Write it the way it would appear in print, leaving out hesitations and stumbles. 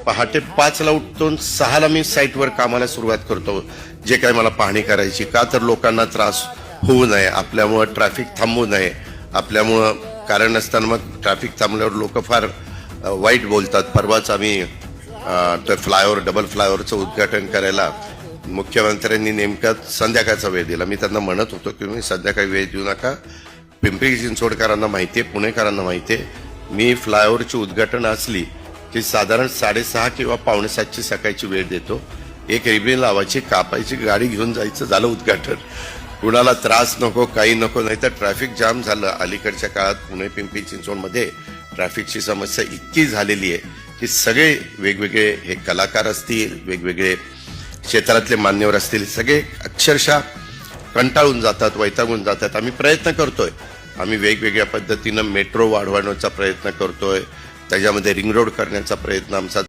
पहाटे 5ला उठतो, 6ला मी साईटवर कामाला सुरुवात करतो, जे काही मला पाहणी करायची. का तर लोकांना त्रास होऊ नये, आपल्यामुळं ट्रॅफिक थांबू नये, आपल्यामुळं कारण नसताना मग ट्रॅफिक थांबल्यावर लोक फार वाईट बोलतात. परवाच आम्ही तर फ्लायओव्हर, डबल फ्लायओव्हरचं उद्घाटन करायला मुख्यमंत्र्यांनी नेमका संध्याकाळचा वेळ दिला. मी त्यांना म्हणत होतो की मी संध्याकाळी वेळ देऊ नका. पिंपरी चिंचवडकरांना माहिती आहे, पुणेकरांना माहिती आहे, मी फ्लायओव्हरची उद्घाटन असली की साधारण 6:30 किंवा 6:45ची सकाळची वेळ देतो. एक रिबीन लावायची, कापायची, गाडी घेऊन जायचं, झालं उद्घाटन. कुणाला त्रास नको, काही नको. नाही तर ट्रॅफिक जाम झालं. अलीकडच्या काळात पुणे पिंपरी चिंचवडमध्ये ट्रॅफिकची समस्या इतकी झालेली आहे की सगळे वेगवेगळे हे कलाकार असतील, वेगवेगळे क्षेत्रातले मान्यवर असतील, सगळे अक्षरशः कंटाळून जातात, वैतागून जातात. आम्ही प्रयत्न करतोय, आम्ही वेगवेगळ्या पद्धतीनं मेट्रो वाढवण्याचा प्रयत्न करतोय, त्याच्यामध्ये रिंग रोड करण्याचा प्रयत्न आमचा